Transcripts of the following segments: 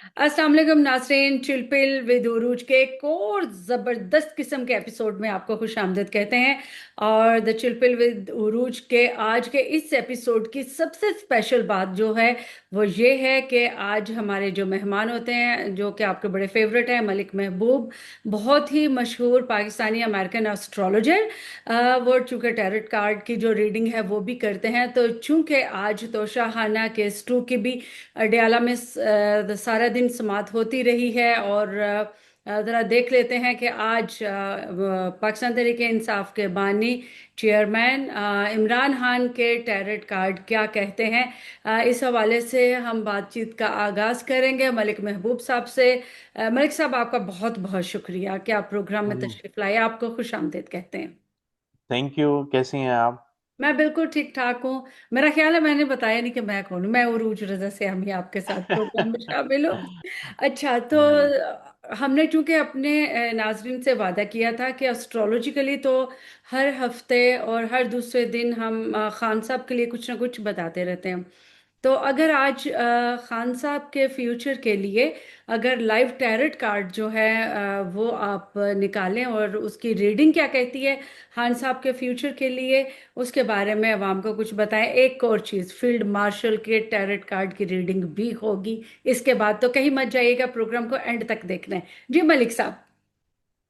अस्सलाम वालेकुम नाज़रीन, चिलपिल विद उरूज के एक और ज़बरदस्त किस्म के एपिसोड में आपको खुश आमदीद कहते हैं। और द चिलपिल विद उरूज के आज के इस एपिसोड की सबसे स्पेशल बात जो है वो ये है कि आज हमारे जो मेहमान होते हैं, जो कि आपके बड़े फेवरेट हैं, मलिक महबूब, बहुत ही मशहूर पाकिस्तानी अमेरिकन एस्ट्रोलॉजर। वो चूँकि टैरोट कार्ड की जो रीडिंग है वो भी करते हैं, तो चूँकि आज तो शाहाना के स्टू की भी अडयाला में सारा दिन समात होती रही है। और ज़रा देख लेते हैं कि आज पाकिस्तान तहरीक इंसाफ के बानी चेयरमैन इमरान खान के टैरेट कार्ड क्या कहते हैं। इस हवाले से हम बातचीत का आगाज़ करेंगे मलिक महबूब साहब से। मलिक साहब, आपका बहुत बहुत शुक्रिया कि आप प्रोग्राम में तशरीफ़ लाए। आपको खुश आमदीद कहते हैं। Thank you. कैसी हैं आप? मैं बिल्कुल ठीक ठाक हूँ। मेरा ख्याल है मैंने बताया नहीं कि मैं कौन हूँ। मैं उरूज रज़ा से हम ही आपके साथ प्रोग्राम में शामिल हो। अच्छा, तो जी। हमने चूंकि अपने नाजरीन से वादा किया था कि एस्ट्रोलॉजिकली तो हर हफ्ते और हर दूसरे दिन हम खान साहब के लिए कुछ ना कुछ बताते रहते हैं। तो अगर आज खान साहब के फ्यूचर के लिए अगर लाइव टैरेट कार्ड जो है वो आप निकालें और उसकी रीडिंग क्या कहती है खान साहब के फ्यूचर के लिए, उसके बारे में अवाम को कुछ बताएं। एक और चीज़, फील्ड मार्शल के टैरेट कार्ड की रीडिंग भी होगी इसके बाद, तो कहीं मत जाइएगा, प्रोग्राम को एंड तक देखना है। जी मलिक साहब।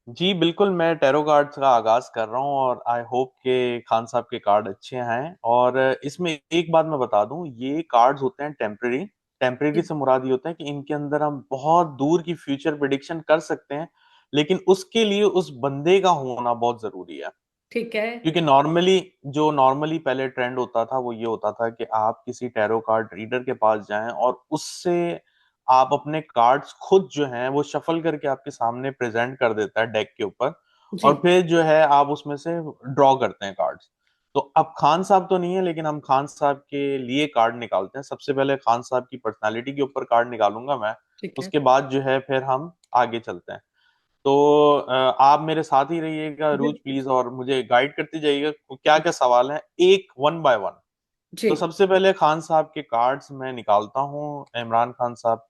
जी बिल्कुल, मैं टैरो कार्ड्स का आगाज कर रहा हूँ और आई होप के खान साहब के कार्ड अच्छे हैं। और इसमें एक बात मैं बता दूं, ये कार्ड्स होते हैं टेम्पररी। टेम्पररी जी, से मुराद ये होता है कि इनके अंदर हम बहुत दूर की फ्यूचर प्रिडिक्शन कर सकते हैं, लेकिन उसके लिए उस बंदे का होना बहुत जरूरी है। ठीक है। क्योंकि नॉर्मली पहले ट्रेंड होता था, वो ये होता था कि आप किसी टैरो कार्ड रीडर के पास जाएं और उससे आप अपने कार्ड्स खुद जो हैं वो शफल करके आपके सामने प्रेजेंट कर देता है डेक के ऊपर। जी। और फिर जो है आप उसमें से ड्रॉ करते हैं कार्ड्स। तो अब खान साहब तो नहीं है, लेकिन हम खान साहब के लिए कार्ड निकालते हैं। सबसे पहले खान साहब की पर्सनालिटी के ऊपर कार्ड निकालूंगा मैं। ठीक है। उसके बाद जो है फिर हम आगे चलते हैं। तो आप मेरे साथ ही रहिएगा रूज बिल्कुल। प्लीज, और मुझे गाइड करते जाइएगा क्या क्या सवाल हैं, एक वन बाय वन। जी। तो सबसे पहले खान साहब के कार्ड्स मैं निकालता हूँ। इमरान खान साहब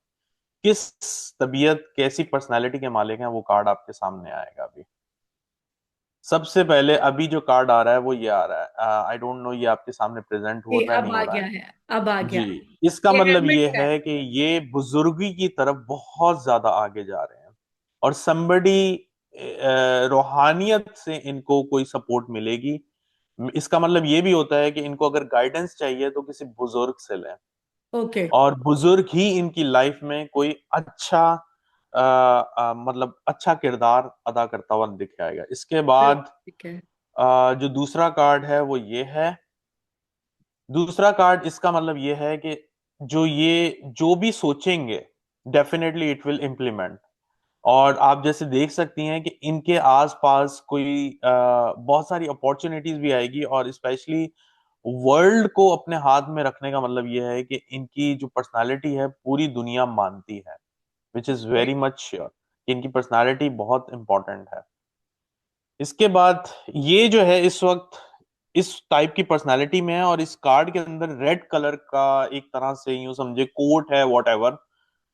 किस तबीयत, कैसी पर्सनालिटी के मालिक हैं, वो कार्ड आपके सामने आएगा अभी। सबसे पहले अभी जो कार्ड आ रहा है वो ये आ रहा है। आई डोंट नो ये आपके सामने प्रेजेंट हो जी, रहा है अब नहीं आ हो रहा गया है। है। अब आ गया जी। है। इसका ये मतलब हेलमेट ये का है। है कि ये बुजुर्गी की तरफ बहुत ज्यादा आगे जा रहे हैं। और समबडी रूहानियत से इनको कोई सपोर्ट मिलेगी। इसका मतलब ये भी होता है कि इनको अगर गाइडेंस चाहिए तो किसी बुजुर्ग से लें। ओके। और बुजुर्ग ही इनकी लाइफ में कोई अच्छा मतलब अच्छा किरदार अदा करता हुआ दिख आएगा। इसके बाद ठीक है। जो दूसरा कार्ड है वो ये है। दूसरा कार्ड, इसका मतलब ये है कि जो भी सोचेंगे डेफिनेटली इट विल इम्प्लीमेंट। और आप जैसे देख सकती हैं कि इनके आसपास कोई बहुत सारी अपॉर्चुनिटीज भी आएगी। और स्पेशली वर्ल्ड को अपने हाथ में रखने का मतलब यह है कि इनकी जो पर्सनालिटी है पूरी दुनिया मानती है, which is very much sure कि इनकी पर्सनालिटी बहुत इंपॉर्टेंट है। इसके बाद ये जो है इस वक्त इस टाइप की पर्सनालिटी में है, और इस कार्ड के अंदर रेड कलर का एक तरह से यूं समझे कोट है, वॉट एवर।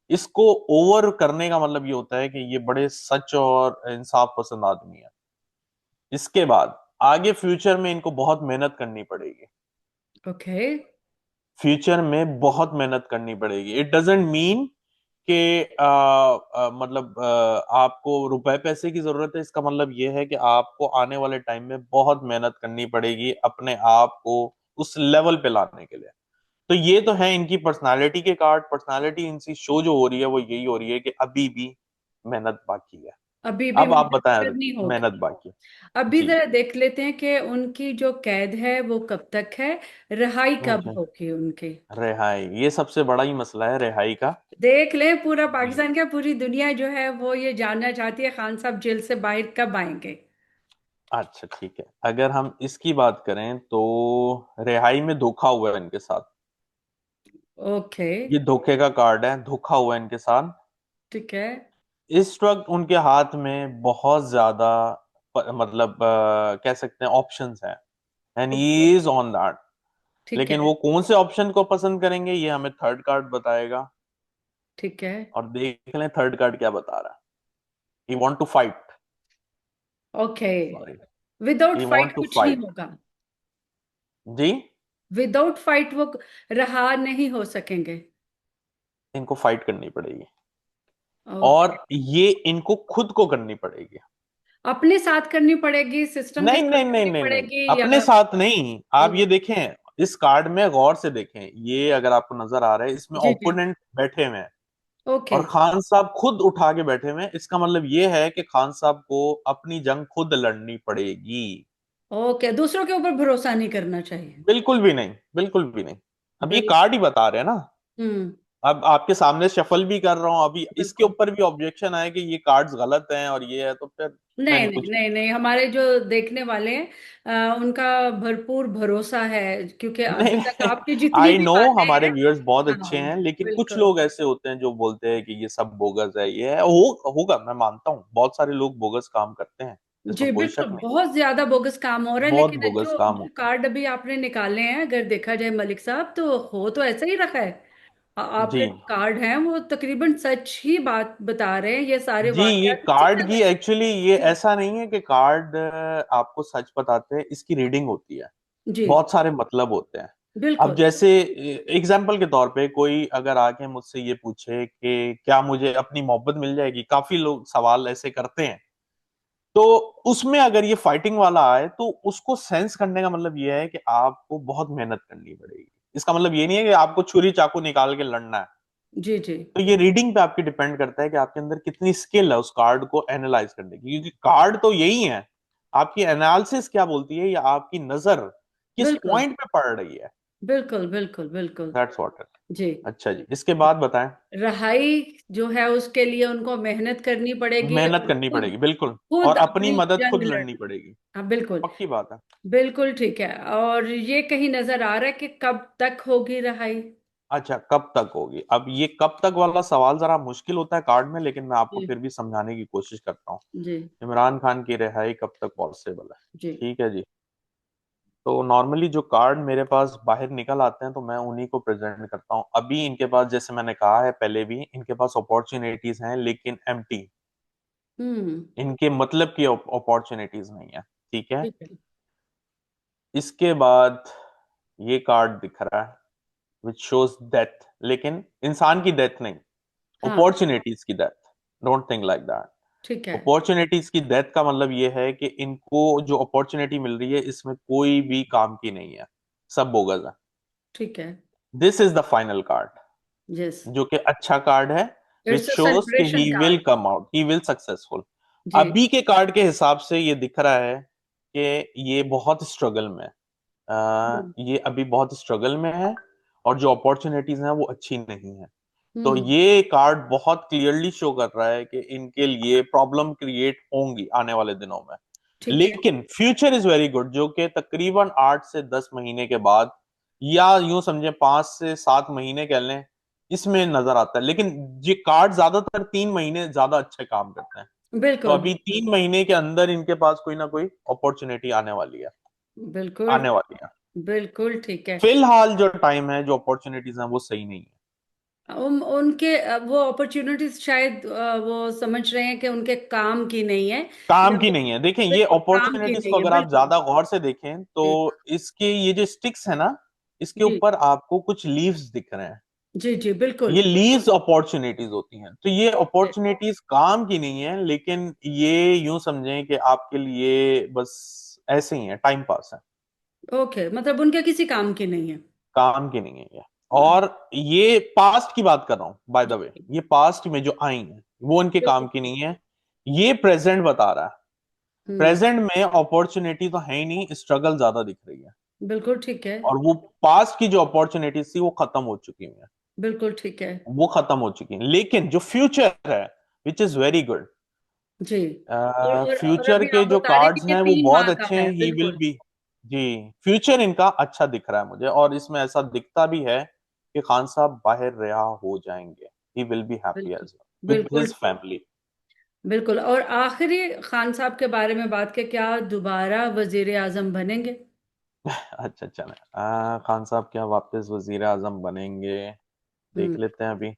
इसको ओवर करने का मतलब ये होता है कि ये बड़े सच और इंसाफ पसंद आदमी है। इसके बाद आगे फ्यूचर में इनको बहुत मेहनत करनी पड़ेगी। ओके। फ्यूचर में बहुत मेहनत करनी पड़ेगी। इट डजेंट मीन कि मतलब आपको रुपए पैसे की जरूरत है। इसका मतलब ये है कि आपको आने वाले टाइम में बहुत मेहनत करनी पड़ेगी अपने आप को उस लेवल पे लाने के लिए। तो ये तो है इनकी पर्सनालिटी के कार्ड। पर्सनालिटी इनकी शो जो हो रही है वो यही हो रही है कि अभी भी मेहनत बाकी है। अभी भी अब आप मेहनत बताएं, करनी मेहनत होगी। बाकी। अभी जी। जरा देख लेते हैं कि उनकी जो कैद है वो कब तक है, रिहाई कब ओके। होगी उनकी। रिहाई, ये सबसे बड़ा ही मसला है, रिहाई का। देख लें, पूरा जी। पाकिस्तान क्या पूरी दुनिया जो है वो ये जानना चाहती है खान साहब जेल से बाहर कब आएंगे। अच्छा ठीक है, अगर हम इसकी बात करें तो रिहाई में धोखा हुआ है इनके साथ। ओके। ये धोखे का कार्ड है, धोखा हुआ है इनके साथ। ठीक है। इस वक्त उनके हाथ में बहुत ज्यादा मतलब कह सकते हैं ऑप्शंस हैं, and okay. He is on that. ठीक लेकिन है। वो कौन से ऑप्शन को पसंद करेंगे ये हमें थर्ड कार्ड बताएगा। ठीक है। और देख लें थर्ड कार्ड क्या बता रहा है। He want to fight. Okay. Sorry. Without he fight want to कुछ नहीं फाइट। होगा। जी। विदाउट फाइट वो रहा नहीं हो सकेंगे। इनको फाइट करनी पड़ेगी। ओके। और ये इनको खुद को करनी पड़ेगी। अपने साथ करनी पड़ेगी, सिस्टम के नहीं साथ नहीं नहीं करनी नहीं नहीं, पड़ेगी, या? अपने साथ नहीं। आप ओ- ये देखें, इस कार्ड में गौर से देखें, ये अगर आपको नजर आ रहा है इसमें जी जी। ओपोनेंट बैठे हुए हैं ओके। और खान साहब खुद उठा के बैठे हुए हैं। इसका मतलब ये है कि खान साहब को अपनी जंग खुद लड़नी पड़ेगी। ओके, दूसरों के ऊपर भरोसा नहीं करना चाहिए। बिल्कुल भी नहीं, बिल्कुल भी नहीं। अब ये बिल्कुल। कार्ड ही बता रहे हैं ना। हम्म। अब आपके सामने शफल भी कर रहा हूं, अभी इसके बिल्कुल। ऊपर भी ऑब्जेक्शन आए कि ये कार्ड्स गलत हैं और ये है, तो फिर नहीं मैंने नहीं कुछ नहीं नहीं, हमारे जो देखने वाले हैं, उनका भरपूर भरोसा है, क्योंकि नहीं अभी तक नहीं। आपकी जितनी आई भी नो बातें हमारे हैं। व्यूअर्स बहुत हाँ। अच्छे हैं, लेकिन कुछ बिल्कुल। लोग ऐसे होते हैं जो बोलते हैं कि ये सब बोगस है, ये है। होगा, मैं मानता हूँ बहुत सारे लोग बोगस काम करते हैं, इसमें जी कोई बिल्कुल, शक नहीं। बहुत ज्यादा बोगस काम हो रहा है, बहुत लेकिन बोगस जो काम जो होता है। कार्ड अभी आपने निकाले हैं, अगर देखा जाए मलिक साहब, तो हो तो ऐसा ही रखा है। जी। आपके कार्ड हैं वो तकरीबन सच ही बात बता रहे हैं, ये सारे जी, ये वाकयात इसी कार्ड की तरह। एक्चुअली ये ऐसा नहीं है कि कार्ड आपको सच बताते हैं, इसकी रीडिंग होती है। जी। बहुत सारे मतलब होते हैं। अब बिल्कुल। जैसे एग्जाम्पल के तौर पे कोई अगर आके मुझसे ये पूछे कि क्या मुझे अपनी मोहब्बत मिल जाएगी, काफी लोग सवाल ऐसे करते हैं, तो उसमें अगर ये फाइटिंग वाला आए तो उसको सेंस करने का मतलब ये है कि आपको बहुत मेहनत करनी पड़ेगी। इसका मतलब ये नहीं है कि आपको छुरी चाकू निकाल के लड़ना है। जी जी। तो ये रीडिंग पे आपकी डिपेंड करता है कि आपके अंदर कितनी स्किल है उस कार्ड को एनालाइज करने की, क्योंकि कार्ड तो यही है। आपकी एनालिसिस क्या बोलती है या आपकी नजर किस बिल्कुल पॉइंट पे पड़ रही है। बिल्कुल बिल्कुल बिल्कुल। That's what it. जी। अच्छा जी, इसके बाद बताएं। रहाई जो है उसके लिए उनको मेहनत करनी पड़ेगी, मेहनत और करनी खुद पड़ेगी बिल्कुल। और खुद अपनी अपनी मदद जंग खुद लड़नी लड़नी। पड़ेगी। हाँ बिल्कुल। पक्की बात है। बिल्कुल ठीक है। और ये कहीं नजर आ रहा है कि कब तक होगी रहाई? अच्छा, कब तक होगी? अब ये कब तक वाला सवाल जरा मुश्किल होता है कार्ड में, लेकिन मैं आपको जी फिर भी समझाने की कोशिश करता हूँ। जी इमरान खान की रिहाई कब तक पॉसिबल है? जी ठीक है जी। तो नॉर्मली जो कार्ड मेरे पास बाहर निकल आते हैं तो मैं उन्हीं को प्रेजेंट करता हूँ। अभी इनके पास, जैसे मैंने कहा है पहले भी, इनके पास अपॉर्चुनिटीज हैं लेकिन एम्प्टी। हम्म। इनके मतलब की अपॉर्चुनिटीज नहीं है। ठीक है। ठीक है। इसके बाद ये कार्ड दिख रहा है विच शोज डेथ, लेकिन इंसान की डेथ नहीं, हाँ। अपॉर्चुनिटीज की death. Don't think like that. ठीक है। अपॉर्चुनिटीज की डेथ का मतलब ये है कि इनको जो अपॉर्चुनिटी मिल रही है इसमें कोई भी काम की नहीं है, सब बोगस है। ठीक है। This is the final card, yes. जो कि अच्छा कार्ड है, विच इट्स अ शोज कि celebration he will card. Come out, he will successful. जी अभी के कार्ड के हिसाब से ये दिख रहा है कि ये बहुत स्ट्रगल में है। ये अभी बहुत स्ट्रगल में है और जो अपॉर्चुनिटीज हैं वो अच्छी नहीं है। तो हम्म। ये कार्ड बहुत क्लियरली शो कर रहा है कि इनके लिए प्रॉब्लम क्रिएट होंगी आने वाले दिनों में। ठीक है। लेकिन फ्यूचर इज वेरी गुड, जो कि तकरीबन 8 से 10 महीने के बाद, या यूं समझे 5 से 7 महीने कह लें, इसमें नजर आता है। लेकिन ये कार्ड ज्यादातर 3 महीने ज्यादा अच्छे काम करते हैं। तो बिल्कुल अभी 3 महीने के अंदर इनके पास कोई ना कोई अपॉर्चुनिटी आने वाली है। बिल्कुल आने वाली है। बिल्कुल ठीक है। फिलहाल जो टाइम है, जो अपॉर्चुनिटीज हैं वो सही नहीं है। उनके वो अपॉर्चुनिटीज शायद वो समझ रहे हैं कि उनके काम की नहीं है, काम या की नहीं है। देखें, ये बिल्कुल काम की अपॉर्चुनिटीज नहीं को है। अगर आप बिल्कुल। ज्यादा गौर से देखें तो जी इसके ये जो स्टिक्स है ना, इसके जी ऊपर आपको कुछ लीव्स दिख रहे हैं। जी जी बिल्कुल। ये लीव्स अपॉर्चुनिटीज होती हैं। तो ये जी। अपॉर्चुनिटीज काम की नहीं है, लेकिन ये यूं समझें कि आपके लिए बस ऐसे ही है, टाइम पास है। ओके, मतलब उनके किसी काम की नहीं है। काम की नहीं है ये। और ये पास्ट की बात कर रहा हूं बाय द वे, ये पास्ट में जो आई है वो इनके काम बिल्कुल। की नहीं है। ये प्रेजेंट बता रहा है। हम्म। प्रेजेंट में अपॉर्चुनिटी तो है ही नहीं, स्ट्रगल ज्यादा दिख रही है। बिल्कुल ठीक है। और वो पास्ट की जो अपॉर्चुनिटीज थी वो खत्म हो चुकी हुई है। बिल्कुल ठीक है। वो खत्म हो चुकी है, लेकिन जो फ्यूचर है विच इज वेरी गुड। जी। और फ्यूचर अभी के आप जो बता रहे थे कार्ड्स कि हैं वो तीन बहुत माह का अच्छे हैं। है। ही विल बिल्कुल। बी। जी। फ्यूचर इनका अच्छा दिख रहा है मुझे, और इसमें ऐसा दिखता भी है कि खान साहब बाहर रिहा हो जाएंगे। ही विल बी हैप्पी बिल्कुल एज विद बिल्कुल हिज फैमिली। बिल्कुल। और आखिरी खान साहब के बारे में बात के, क्या दोबारा वजीर आजम बनेंगे? अच्छा, चले खान साहब क्या वापस वजीर आजम बनेंगे? देख हम्म। लेते हैं अभी।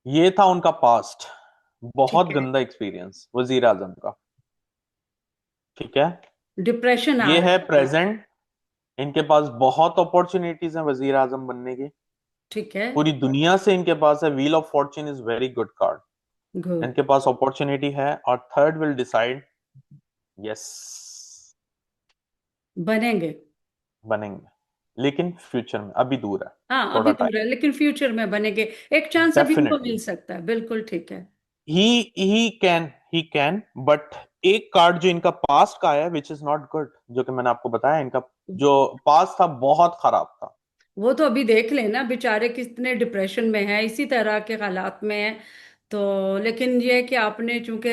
ये था उनका पास्ट, बहुत ठीक है। गंदा एक्सपीरियंस वजीर आजम का। ठीक है। डिप्रेशन आ ये रहा है है उनको। प्रेजेंट, इनके पास बहुत अपॉर्चुनिटीज हैं वजीर आजम बनने की, ठीक है। पूरी दुनिया से इनके पास है। Wheel of Fortune is very good card, good. इनके पास अपॉर्चुनिटी है। और थर्ड विल डिसाइड, यस, बनेंगे। बनेंगे, लेकिन फ्यूचर में, अभी दूर है, हाँ थोड़ा अभी टाइम। दूर है, लेकिन फ्यूचर में बनेंगे। एक चांस अभी उनको डेफिनेटली मिल सकता है, बिल्कुल ठीक है। ही कैन बट एक कार्ड जो इनका पास्ट का है विच इज नॉट गुड, जो कि मैंने आपको बताया, इनका जो पास्ट था बहुत खराब था। वो तो अभी देख लेना, बेचारे कितने डिप्रेशन में हैं, इसी तरह के हालात में हैं। तो लेकिन ये है कि आपने चूंकि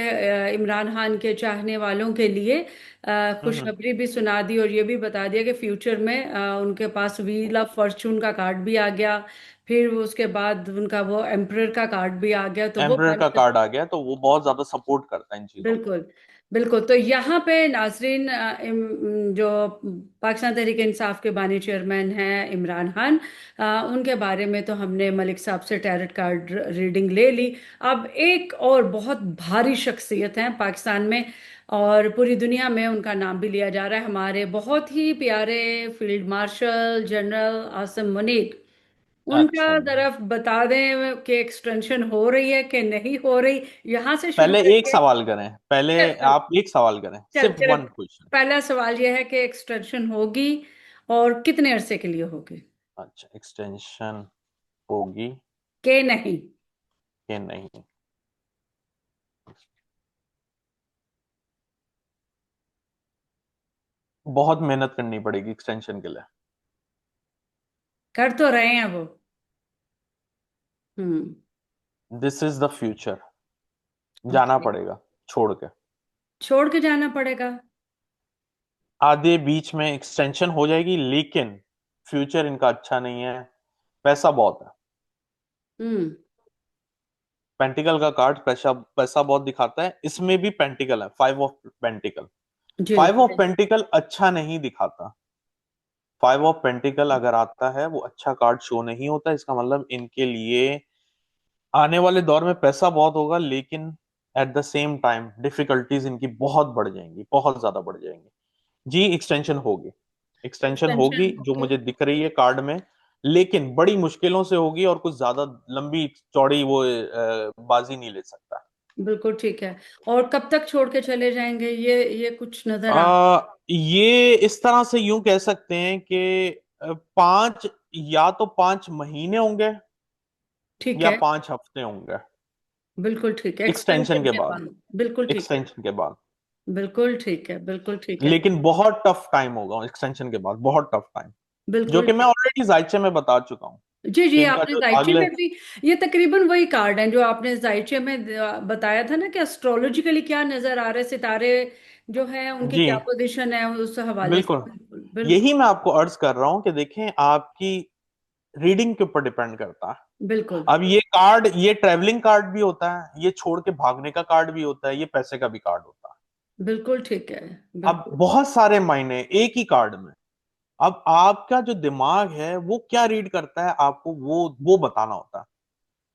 इमरान खान के चाहने वालों के लिए हम्म। खुशखबरी भी सुना दी और ये भी बता दिया कि फ्यूचर में उनके पास व्हील ऑफ फॉर्चून का कार्ड भी आ गया। फिर उसके बाद उनका वो एम्परर का कार्ड भी आ गया, तो वो एम्परर का कार्ड आ गया, तो वो बहुत ज्यादा सपोर्ट करता है इन चीजों में। बिल्कुल। बिल्कुल, तो यहाँ पे नाजरीन, जो पाकिस्तान तहरीक इंसाफ के बानी चेयरमैन हैं इमरान खान, उनके बारे में तो हमने मलिक साहब से टैरट कार्ड रीडिंग ले ली। अब एक और बहुत भारी शख्सियत है पाकिस्तान में और पूरी दुनिया में, उनका नाम भी लिया जा रहा है, हमारे बहुत ही प्यारे field marshal general Asim Munir. उनका अच्छा, तरफ बता दें कि एक्सटेंशन हो रही है कि नहीं हो रही, यहाँ से शुरू पहले एक करेंगे। सवाल करें, पहले चल चल आप एक सवाल करें, चल सिर्फ चल। One question. पहला सवाल यह है कि एक्सटेंशन होगी और कितने अरसे के लिए होगी, अच्छा, एक्सटेंशन होगी कि नहीं। कि नहीं? बहुत मेहनत करनी पड़ेगी एक्सटेंशन के लिए। कर तो रहे हैं वो। हम्म। दिस इज द फ्यूचर, जाना ओके। पड़ेगा छोड़ के। छोड़ के जाना पड़ेगा। आधे बीच में एक्सटेंशन हो जाएगी, लेकिन फ्यूचर इनका अच्छा नहीं है, पैसा बहुत है। हम्म। पेंटिकल का कार्ड पैसा पैसा बहुत दिखाता है, इसमें भी पेंटिकल है, 5 ऑफ पेंटिकल। जी। 5 ऑफ पेंटिकल अच्छा नहीं दिखाता। 5 ऑफ पेंटिकल अगर आता है वो अच्छा कार्ड शो नहीं होता, इसका मतलब इनके लिए आने वाले दौर में पैसा बहुत होगा, लेकिन at the same time difficulties इनकी बहुत बढ़ जाएंगी, बहुत ज्यादा बढ़ जाएंगी। जी, एक्सटेंशन होगी, एक्सटेंशन एक्सटेंशन होगी जो होके। मुझे दिख रही है कार्ड में, लेकिन बड़ी मुश्किलों से होगी और कुछ ज्यादा लंबी चौड़ी वो बाजी नहीं ले सकता। बिल्कुल ठीक है। और कब तक छोड़ के चले जाएंगे, ये कुछ नजर आ। ये इस तरह से यूं कह सकते हैं कि पांच, या तो 5 महीने होंगे ठीक या है। 5 हफ्ते होंगे बिल्कुल ठीक है, एक्सटेंशन एक्सटेंशन के के बाद, बाद। बिल्कुल ठीक है। एक्सटेंशन के बाद। बिल्कुल ठीक है। बिल्कुल ठीक है। लेकिन बहुत टफ टाइम होगा एक्सटेंशन के बाद, बहुत टफ टाइम, जो बिल्कुल कि मैं ठीक। ऑलरेडी जायचे में बता चुका हूँ जी कि जी, इनका आपने जो जायचे अगले। में भी ये तकरीबन वही कार्ड हैं जो आपने जायचे में बताया था ना, कि एस्ट्रोलॉजिकली क्या नजर आ रहे सितारे जो हैं, उनकी जी क्या पोजीशन है, उस हवाले से। बिल्कुल, बिल्कुल बिल्कुल। यही मैं आपको अर्ज कर रहा हूँ कि देखें, आपकी रीडिंग के ऊपर डिपेंड करता है। बिल्कुल। अब ये कार्ड, ये ट्रेवलिंग कार्ड भी होता है, ये छोड़ के भागने का कार्ड भी होता है, ये पैसे का भी कार्ड होता है। बिल्कुल ठीक है। अब बिल्कुल। बहुत सारे मायने एक ही कार्ड में। अब आपका जो दिमाग है वो क्या रीड करता है, आपको वो बताना होता है।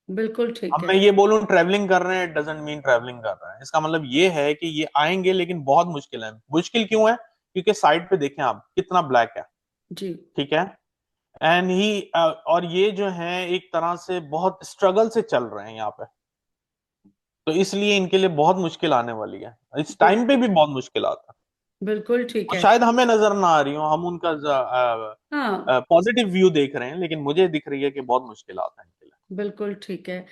बिल्कुल अब ठीक मैं है। ये बोलूं ट्रैवलिंग कर रहे हैं, डजंट मीन ट्रैवलिंग कर रहे हैं, इसका मतलब ये है कि ये आएंगे, लेकिन बहुत मुश्किल है। मुश्किल क्यों है? क्योंकि साइड पे देखें आप कितना ब्लैक है। जी। ठीक है। एंड ही और ये जो है एक तरह से बहुत स्ट्रगल से चल रहे हैं यहाँ पे, तो इसलिए इनके लिए बहुत मुश्किल आने वाली है, इस टाइम पे भी बहुत मुश्किल आता है। बिल्कुल ठीक और है। शायद हमें नजर ना आ रही हो, हम उनका हाँ। पॉजिटिव व्यू देख रहे हैं, लेकिन मुझे दिख रही है कि बहुत मुश्किल आता है इनके लिए। बिल्कुल ठीक है।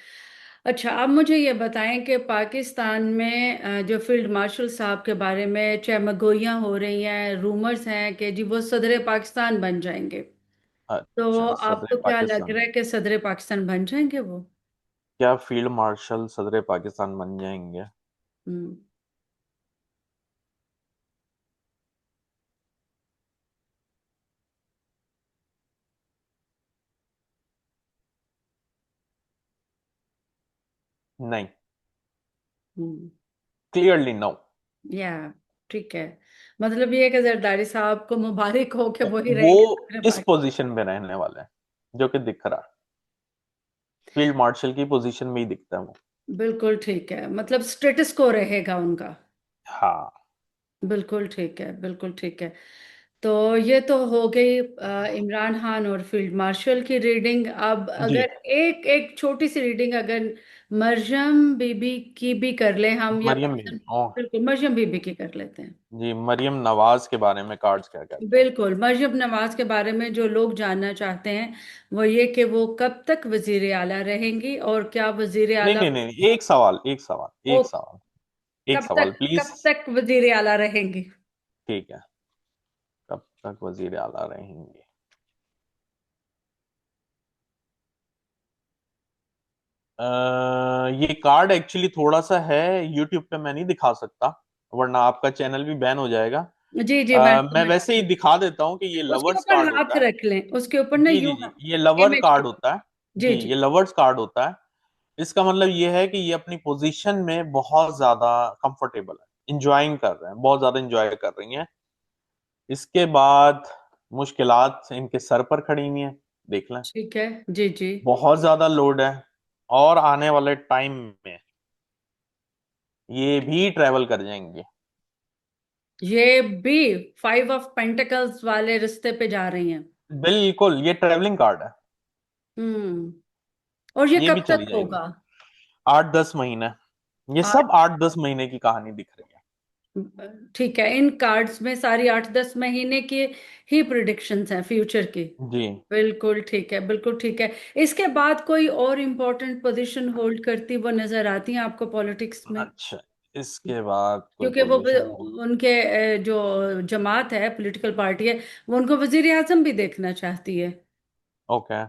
अच्छा, अब मुझे ये बताएं कि पाकिस्तान में जो फील्ड मार्शल साहब के बारे में चमगोइयाँ हो रही हैं, रूमर्स हैं कि जी वो सदर पाकिस्तान बन जाएंगे। तो अच्छा, सदर आपको क्या लग पाकिस्तान, रहा है कि सदर पाकिस्तान बन जाएंगे वो। क्या फील्ड मार्शल सदर पाकिस्तान बन जाएंगे? हम्म। नहीं, हम्म। Clearly no. या ठीक है। मतलब ये है कि जरदारी साहब को मुबारक हो कि वो ही वो रहेंगे सदर इस पाकिस्तान। पोजीशन में रहने वाले हैं, जो कि दिख रहा है। फील्ड मार्शल की पोजीशन में ही दिखता है वो। बिल्कुल ठीक है, मतलब स्टेटस को रहेगा उनका। हाँ बिल्कुल ठीक है, बिल्कुल ठीक है। तो ये तो हो गई इमरान खान और फील्ड मार्शल की रीडिंग। अब जी। अगर एक एक छोटी सी रीडिंग अगर मरियम बीबी की भी कर ले हम, या मरियम भी, ओ बिल्कुल मरियम बीबी की कर लेते हैं। जी, मरियम नवाज के बारे में कार्ड्स क्या कहते हैं? बिल्कुल, मरियम नवाज के बारे में जो लोग जानना चाहते हैं वो ये कि वो कब तक वजीर आला रहेंगी, और क्या वजीर नहीं आला नहीं नहीं, एक सवाल, एक सवाल, वो एक सवाल, एक सवाल प्लीज। कब तक वजीर आला रहेंगी। ठीक है, कब तक वजीर आला रहेंगे? ये कार्ड एक्चुअली थोड़ा सा है, यूट्यूब पे मैं नहीं दिखा सकता, वरना आपका चैनल भी बैन हो जाएगा। जी जी, मैं मैं समझ वैसे ही गई। दिखा देता हूँ कि ये उसके लवर्स ऊपर कार्ड हाथ होता है। रख लें, उसके ऊपर ना जी जी यूं जी, ये लवर इमेज। कार्ड होता है। जी जी, जी। ये लवर्स कार्ड होता है। इसका मतलब ये है कि ये अपनी पोजीशन में बहुत ज्यादा कंफर्टेबल है, इंजॉइंग कर रहे हैं, बहुत ज्यादा इंजॉय कर रही हैं। इसके बाद मुश्किलात इनके सर पर खड़ी हुई हैं, देख लें। ठीक है। जी जी। बहुत ज्यादा लोड है, और आने वाले टाइम में ये भी ट्रेवल कर जाएंगे। ये भी 5 ऑफ पेंटिकल्स वाले रिश्ते पे जा रही हैं। बिल्कुल, ये ट्रेवलिंग कार्ड है। हम्म। और ये ये भी कब चली तक जाएगी होगा। 8-10 महीने। ये आठ। सब 8-10 महीने की कहानी दिख रही है। ठीक है, इन कार्ड्स में सारी 8-10 महीने की ही प्रिडिक्शंस हैं फ्यूचर की। जी। बिल्कुल ठीक है, बिल्कुल ठीक है। इसके बाद कोई और इम्पोर्टेंट पोजीशन होल्ड करती वो नजर आती हैं आपको पॉलिटिक्स में। अच्छा, इसके बाद कोई क्योंकि वो पोजीशन हो? उनके जो जमात है, पॉलिटिकल पार्टी है, वो उनको वजीर आजम भी देखना चाहती है। ओके।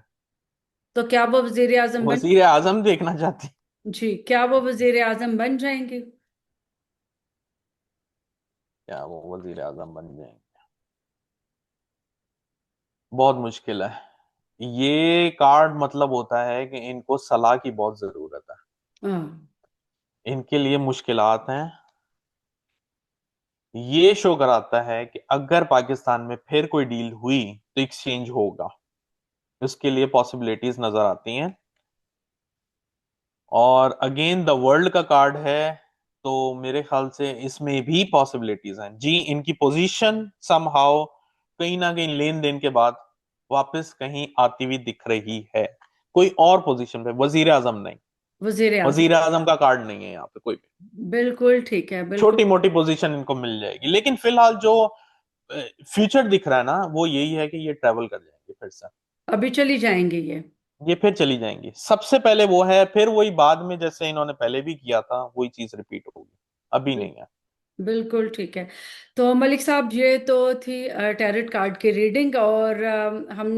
तो क्या वो वजीर आजम बन वजीर आजम देखना चाहती? जी, क्या वो वजीर आजम बन जाएंगे। क्या वो वजीर आजम बन जाएंगे? बहुत मुश्किल है। ये कार्ड मतलब होता है कि इनको सलाह की बहुत जरूरत है। हाँ। इनके लिए मुश्किलात हैं। ये शो कराता है कि अगर पाकिस्तान में फिर कोई डील हुई तो एक्सचेंज होगा, उसके लिए पॉसिबिलिटीज नजर आती हैं। और अगेन द वर्ल्ड का कार्ड है, तो मेरे ख्याल से इसमें भी पॉसिबिलिटीज हैं जी। इनकी पोजीशन समहाउ कहीं ना कहीं लेन देन के बाद वापस कहीं आती हुई दिख रही है, कोई और पोजीशन पे, वजीर आजम नहीं। वजीर आजम। वजीर आजम का कार्ड नहीं है यहाँ पे कोई भी। बिल्कुल ठीक है, बिल्कुल। छोटी मोटी पोजीशन इनको मिल जाएगी, लेकिन फिलहाल जो फ्यूचर दिख रहा है ना, वो यही है कि ये ट्रेवल कर जाएंगे फिर से। अभी चली जाएंगे ये। ये फिर चली जाएंगी, सबसे पहले वो है, फिर वही बाद में जैसे इन्होंने पहले भी किया था वही चीज रिपीट होगी, अभी नहीं है। बिल्कुल ठीक है। तो मलिक साहब, ये तो थी टैरेट कार्ड की रीडिंग, और हम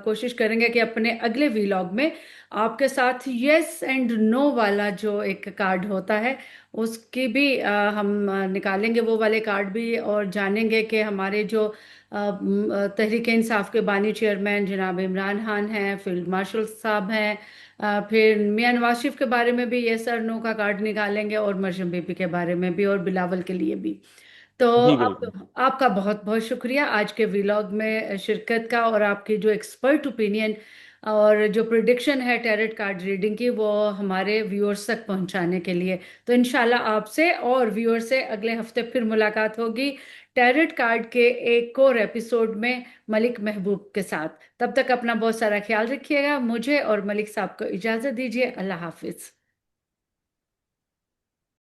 कोशिश करेंगे कि अपने अगले वीलॉग में आपके साथ यस एंड नो वाला जो एक कार्ड होता है उसकी भी हम निकालेंगे वो वाले कार्ड भी, और जानेंगे कि हमारे जो तहरीक इंसाफ के बानी चेयरमैन जनाब इमरान खान हैं, फील्ड मार्शल साहब हैं, फिर मियां नवाज शरीफ के बारे में भी यस और नो का कार्ड निकालेंगे, और मरियम बीबी के बारे में भी, और बिलावल के लिए भी। तो जी बिल्कुल। आपका बहुत बहुत शुक्रिया आज के व्लॉग में शिरकत का, और आपकी जो एक्सपर्ट ओपिनियन और जो प्रिडिक्शन है टैरेट कार्ड रीडिंग की वो हमारे व्यूअर्स तक पहुंचाने के लिए। तो इंशाल्लाह आपसे और व्यूअर से अगले हफ्ते फिर मुलाकात होगी टैरेट कार्ड के एक और एपिसोड में मलिक महबूब के साथ। तब तक अपना बहुत सारा ख्याल रखिएगा। मुझे और मलिक साहब को इजाज़त दीजिए। अल्लाह हाफिज।